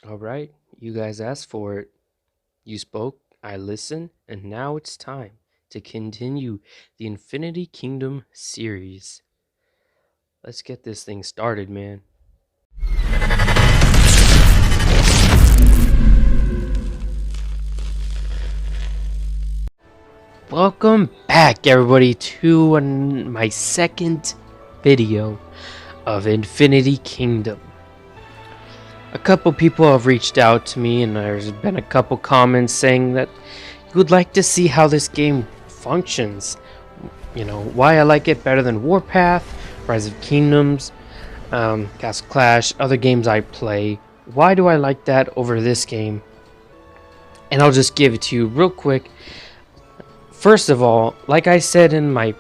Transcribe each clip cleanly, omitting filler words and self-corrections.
All right, you guys asked for it. You spoke, I listened, and now it's time to continue the Infinity Kingdom series. Let's get this thing started, man. Welcome back, everybody, to my second video of Infinity Kingdom. A couple people have reached out to me, and there's been a couple comments saying that you would like to see how this game functions. You know, why I like it better than Warpath, Rise of Kingdoms, Castle Clash, other games I play. Why do I like that over this game? And I'll just give it to you real quick. First of all, like I said in my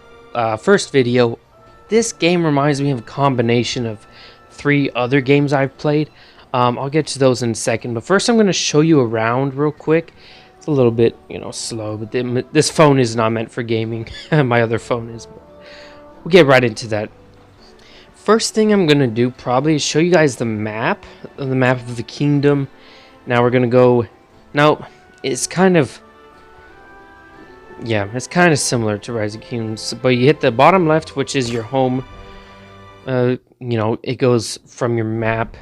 first video, this game reminds me of a combination of 3 other games I've played. I'll get to those in a second, but first I'm going to show you around real quick. It's a little bit, slow, but this phone is not meant for gaming. My other phone is, but we'll get right into that. First thing I'm going to do probably is show you guys the map of the kingdom. Now we're going to go, now it's kind of similar to Rise of Kingdoms, but you hit the bottom left, which is your home. It goes from your map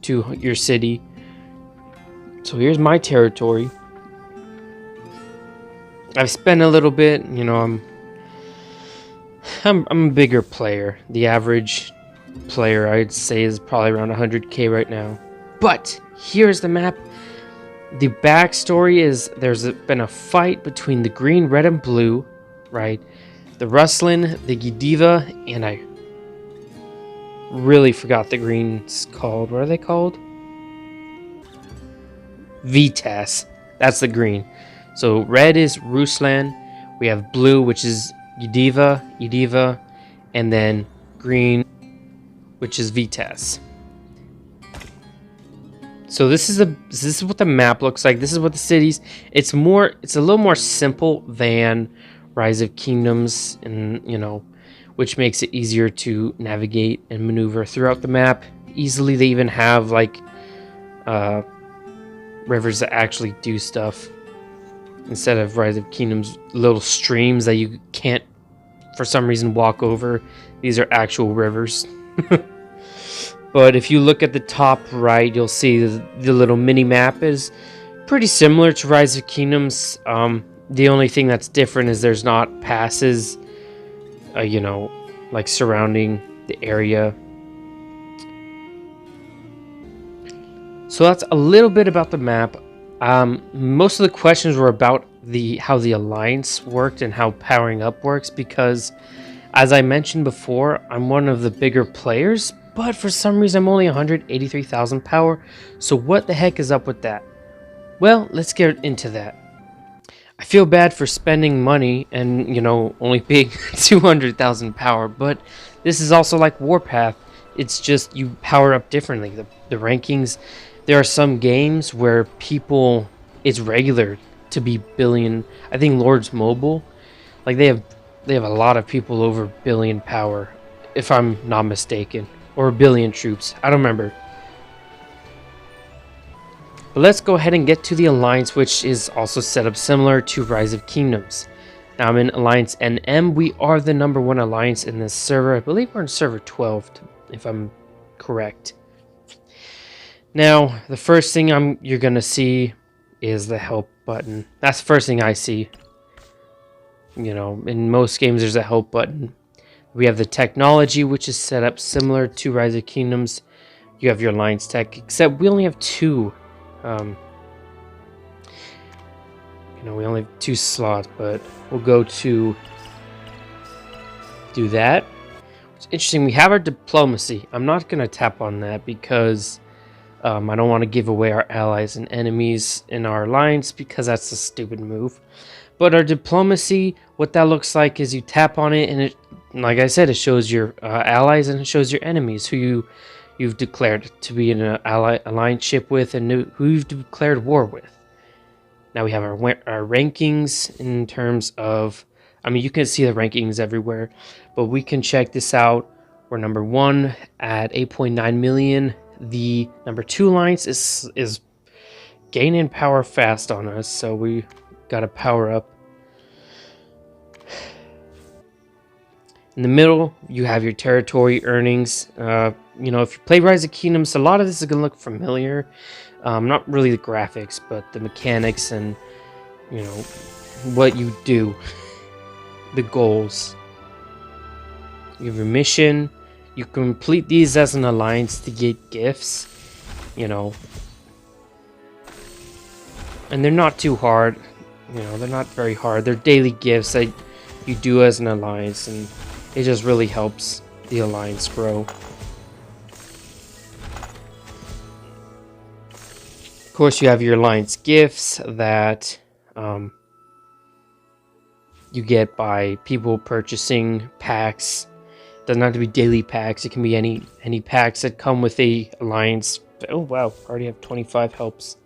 to your city. So here's my territory. I've spent a little bit, I'm a bigger player. The average player I'd say is probably around 100k right now. But here's the map. The backstory is there's been a fight between the green, red, and blue, right? The Rustlin, the Godiva, and I really forgot the greens called. What are they called? Vitas. That's the green. So red is Ruslan. We have blue, which is Godiva, and then green, which is Vitas. So this is what the map looks like. This is what the cities. It's a little more simple than Rise of Kingdoms, and which makes it easier to navigate and maneuver throughout the map easily. They even have like rivers that actually do stuff instead of Rise of Kingdoms little streams that you can't for some reason walk over. These are actual rivers. But if you look at the top right, you'll see the little mini map is pretty similar to Rise of Kingdoms. The only thing that's different is there's not passes, like surrounding the area. So that's a little bit about the map. Most of the questions were about how the alliance worked and how powering up works, because as I mentioned before, I'm one of the bigger players, but for some reason I'm only 183,000 power. So what the heck is up with that? Well, let's get into that. I feel bad for spending money and, only being 200,000 power, but this is also like Warpath. It's just you power up differently. The rankings, there are some games where it's regular to be billion. I think Lords Mobile, like they have a lot of people over billion power, if I'm not mistaken, or a billion troops. I don't remember. But let's go ahead and get to the Alliance, which is also set up similar to Rise of Kingdoms. Now I'm in Alliance NM. We are the #1 Alliance in this server. I believe we're in server 12, if I'm correct. Now, the first thing you're going to see is the help button. That's the first thing I see. In most games there's a help button. We have the technology, which is set up similar to Rise of Kingdoms. You have your Alliance tech, except we only have 2. We only have 2 slots, but we'll go to do that. It's interesting, we have our diplomacy. I'm not going to tap on that because I don't want to give away our allies and enemies in our alliance, because that's a stupid move. But our diplomacy, what that looks like is you tap on it, and it, like I said, it shows your allies and it shows your enemies who you've declared to be in an alliance with and who you've declared war with. Now we have our rankings in terms of, you can see the rankings everywhere, but we can check this out. We're #1 at 8.9 million the number 2 alliance is gaining power fast on us, so we got to power up. In the middle, you have your territory earnings. You know, if you play Rise of Kingdoms, a lot of this is going to look familiar. Not really the graphics, but the mechanics and, you know, what you do. The goals. You have your mission. You complete these as an alliance to get gifts. You know. And they're not too hard. You know, they're not very hard. They're daily gifts that you do as an alliance, and it just really helps the alliance grow. Of course, you have your alliance gifts that you get by people purchasing packs. It doesn't have to be daily packs. It can be any packs that come with a alliance. Oh wow, already have 25 helps.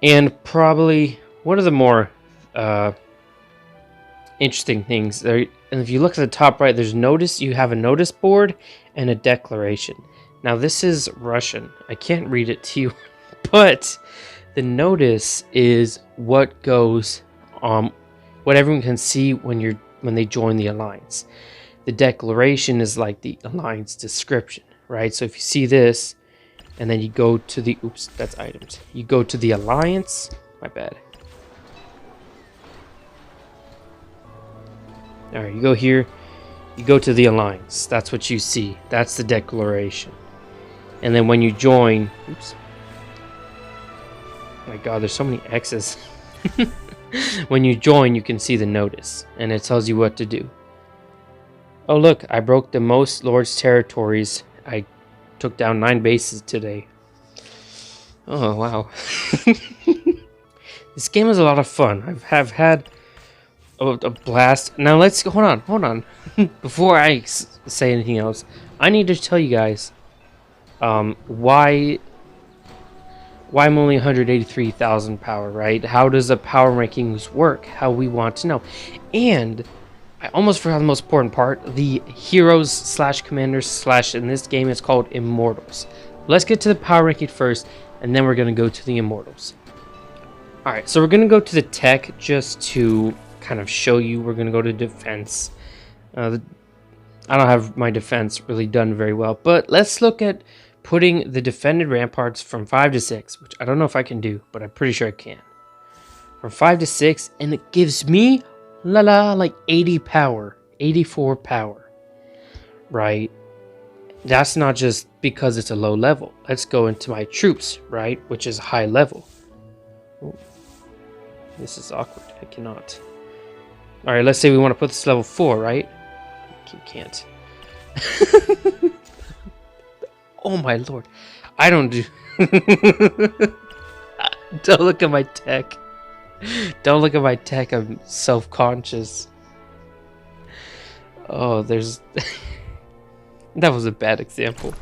And probably one of the more interesting things there, and if you look at the top right, there's notice. You have a notice board and a declaration. Now this is Russian. I can't read it to you, but the notice is what goes what everyone can see when they join the alliance. The declaration is like the alliance description, right? So if you see this, and then you go to the oops, that's items. You go to the alliance. My bad. All right, you go here. You go to the alliance. That's what you see. That's the declaration. And then when you join, oops. My God, there's so many X's. When you join, you can see the notice, and it tells you what to do. Oh look, I broke the most lords' territories. I took down 9 bases today. Oh wow. This game is a lot of fun. I've had a blast. Now let's hold on. Before I say anything else, I need to tell you guys why I'm only 183,000 power, right? How does the power rankings work? How we want to know. And I almost forgot the most important part. The heroes slash commanders slash, in this game it's called Immortals. Let's get to the power ranking first, and then we're going to go to the Immortals. Alright, so we're going to go to the tech just to kind of show you. We're going to go to defense. I don't have my defense really done very well, but let's look at putting the defended ramparts from 5 to 6, which I don't know if I can do, but I'm pretty sure I can. From 5 to 6, and it gives me, like 80 power, 84 power, right? That's not just because it's a low level. Let's go into my troops, right, which is high level. Ooh. This is awkward. I cannot. All right, let's say we want to put this level 4, right? You can't. Oh my lord. I don't do... Don't look at my tech. Don't look at my tech. I'm self-conscious. Oh, there's... That was a bad example.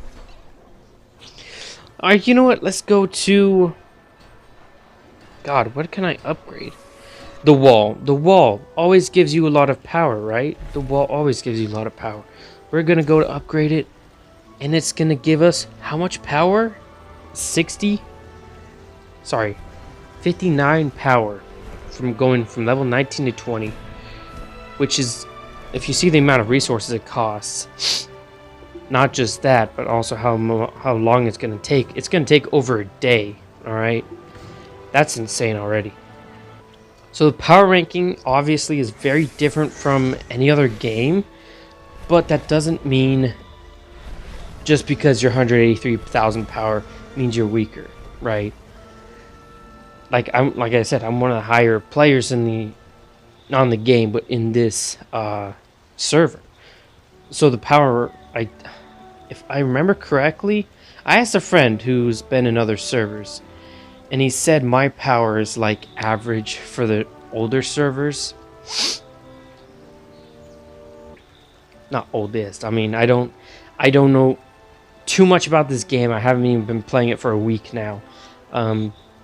Alright, you know what? Let's go to... God, what can I upgrade? The wall. The wall always gives you a lot of power, right? The wall always gives you a lot of power. We're going to go to upgrade it. And it's going to give us how much power? 60? Sorry. 59 power. From going from level 19 to 20. Which is, if you see the amount of resources it costs. Not just that, but also how long it's going to take. It's going to take over a day. Alright? That's insane already. So the power ranking obviously is very different from any other game. But that doesn't mean just because you're 183,000 power means you're weaker, right? Like I said, I'm one of the higher players in on the game, but in this server. So the power, if I remember correctly, I asked a friend who's been in other servers, and he said my power is like average for the older servers. Not oldest. I mean, I don't know too much about this game. I haven't even been playing it for a week now.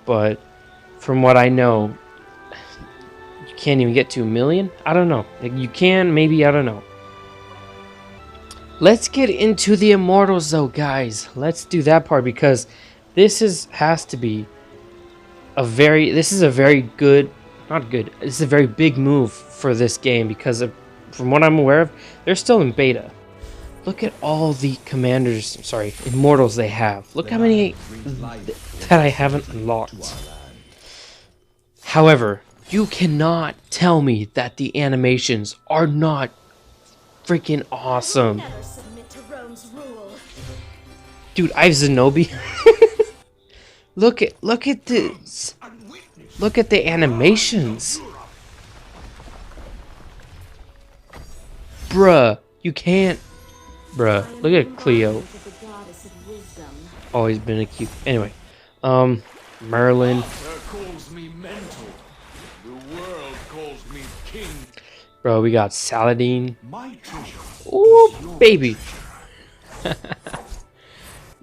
But from what I know, you can't even get to 1 million. I don't know. Like, you can, maybe, I don't know. Let's get into the Immortals though, guys. Let's do that part because has to be this is a very good, not good, this is a very big move for this game because from what I'm aware of, they're still in beta. Look at all the Immortals they have. Look how many that I haven't unlocked. However, you cannot tell me that the animations are not freaking awesome. Dude, I have Zenobi. Look at this. Look at the animations. Bruh, you can't. Bruh, look at Cleo. Always been a cute. Anyway, Merlin. Bro, we got Saladin. Ooh, baby.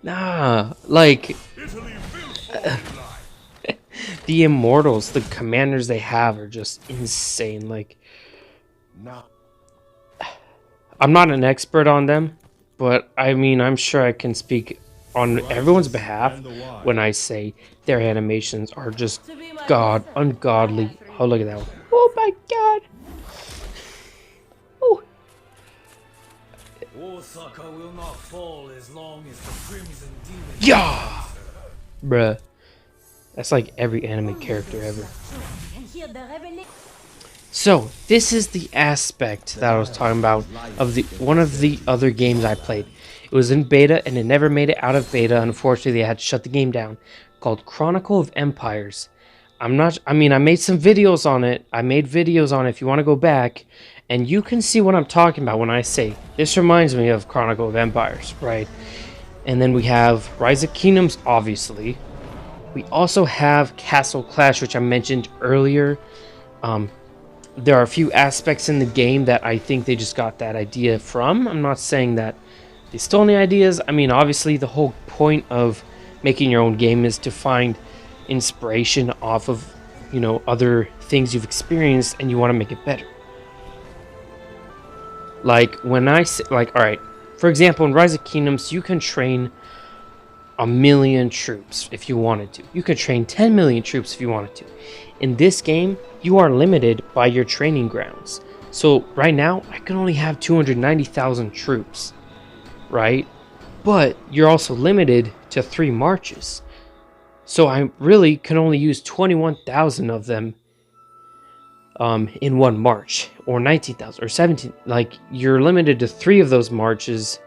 Nah, like the Immortals, the commanders they have are just insane. Like, I'm not an expert on them, but I mean, I'm sure I can speak on everyone's behalf when I say their animations are just ungodly. Oh, look at that one. Oh my god. Oh. Will not fall as long as the Crimson Demon. Yeah. Bruh. That's like every anime character ever. So, this is the aspect that I was talking about of one of the other games I played. It was in beta and it never made it out of beta. Unfortunately, they had to shut the game down. Called Chronicle of Empires. I made some videos on it. I made videos on it if you want to go back. And you can see what I'm talking about when I say, this reminds me of Chronicle of Empires, right? And then we have Rise of Kingdoms, obviously. We also have Castle Clash, which I mentioned earlier. There are a few aspects in the game that I think they just got that idea from. I'm not saying that they stole any ideas. I mean, obviously, the whole point of making your own game is to find inspiration off of, other things you've experienced and you want to make it better. Like, when I say, alright, for example, in Rise of Kingdoms, you can train 1 million troops if you wanted to. You could train 10 million troops if you wanted to. In this game, you are limited by your training grounds. So right now, I can only have 290,000 troops, right? But you're also limited to 3 marches. So I really can only use 21,000 of them in one march, or 19,000 or 17. Like, you're limited to 3 of those marches.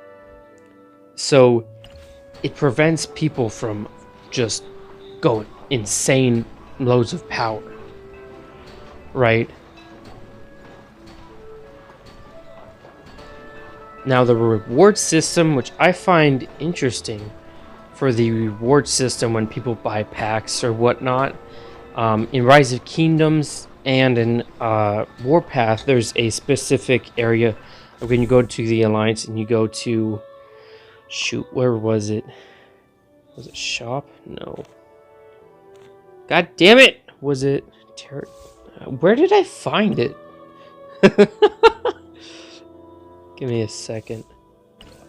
So it prevents people from just going insane loads of power, right? Now the reward system, which I find interesting for the reward system when people buy packs or whatnot, in Rise of Kingdoms and in Warpath, there's a specific area when you go to the Alliance and you go to, shoot, where was it? Was it shop? No. God damn it! Was it... Where did I find it? Give me a second.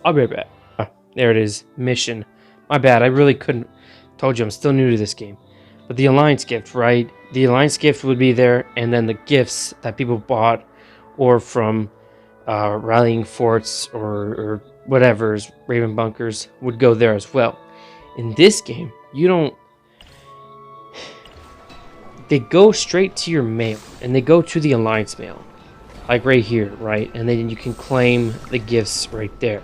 I'll be right back. There it is. Mission. My bad. I really couldn't... Told you, I'm still new to this game. But the Alliance gift, right? The Alliance gift would be there, and then the gifts that people bought or from rallying forts or whatever's Raven Bunkers would go there as well. In this game, you don't... They go straight to your mail, and they go to the Alliance mail. Like right here, right? And then you can claim the gifts right there.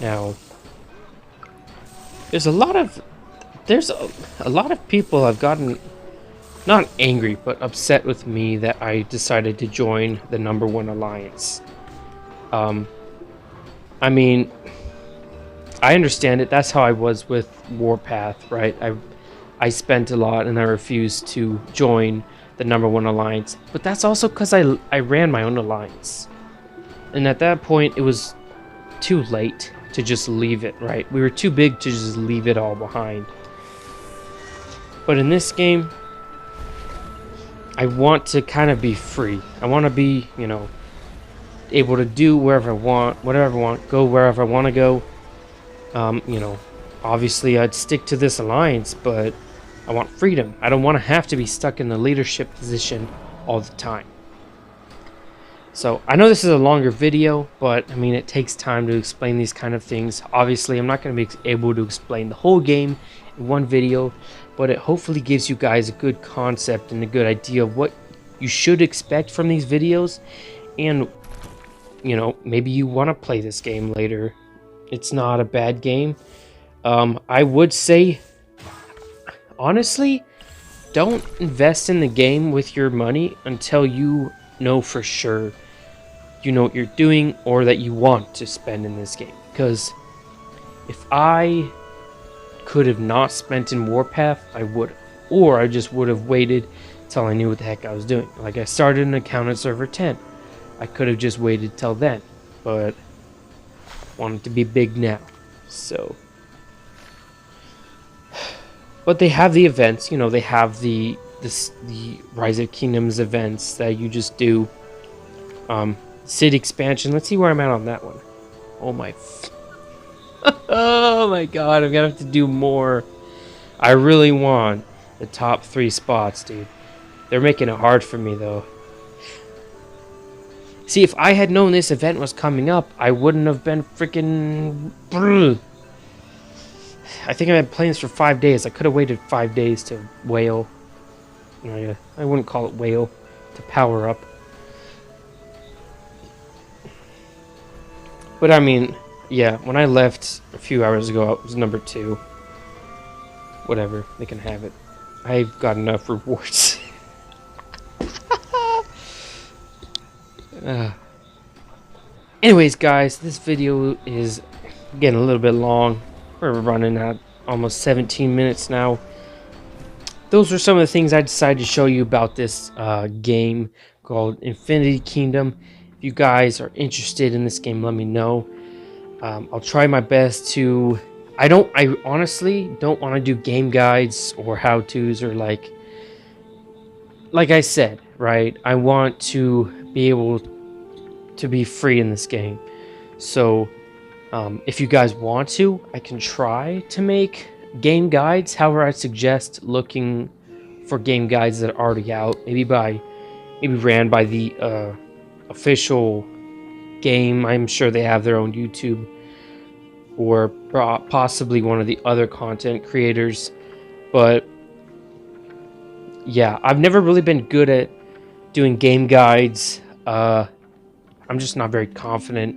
Now, there's a lot of people have gotten not angry, but upset with me that I decided to join the #1 Alliance. I mean, I understand it. That's how I was with Warpath, right? I spent a lot and I refused to join the #1 Alliance. But that's also because I ran my own alliance. And at that point, it was too late to just leave it, right? We were too big to just leave it all behind. But in this game, I want to kind of be free. I want to be, able to do wherever I want, whatever I want, go wherever I want to go. You know, obviously I'd stick to this alliance, but I want freedom. I don't want to have to be stuck in the leadership position all the time. So I know this is a longer video, but I mean, it takes time to explain these kind of things. Obviously, I'm not going to be able to explain the whole game in one video, but it hopefully gives you guys a good concept and a good idea of what you should expect from these videos. And, you know, maybe you want to play this game later. It's not a bad game. I would say, honestly, don't invest in the game with your money until you know for sure you know what you're doing or that you want to spend in this game. Because if I could have not spent in Warpath, I would have. Or I just would have waited till I knew what the heck I was doing. Like, I started an account at server 10. I could have just waited till then, but I want it to be big now. So, but they have the events, you know, they have the Rise of Kingdoms events that you just do. City expansion. Let's see where I'm at on that one. Oh my oh my god, I'm gonna have to do more. I really want the top 3 spots, dude. They're making it hard for me though. See, if I had known this event was coming up, I wouldn't have been freaking. I think I've been playing this for 5 days. I could have waited 5 days to whale. I wouldn't call it whale, to power up. But I mean, yeah, when I left a few hours ago, it was number 2. Whatever, they can have it. I've got enough rewards. Anyways, guys, this video is getting a little bit long. We're running at almost 17 minutes now. Those were some of the things I decided to show you about this game called Infinity Kingdom. If you guys are interested in this game, let me know. I'll try my best to... I honestly don't want to do game guides or how-tos or like I said, right? I want to be able to be free in this game. So if you guys want to, I can try to make game guides. However, I suggest looking for game guides that are already out, maybe ran by the official game. I'm sure they have their own YouTube, or possibly one of the other content creators. But yeah, I've never really been good at doing game guides. I'm just not very confident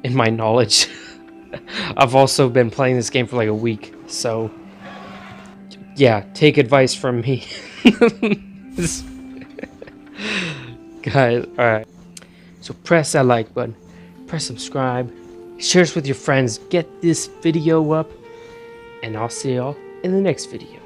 in my knowledge. I've also been playing this game for like a week, so yeah, take advice from me. Guys, alright. So press that like button, press subscribe, share this with your friends, get this video up, and I'll see y'all in the next video.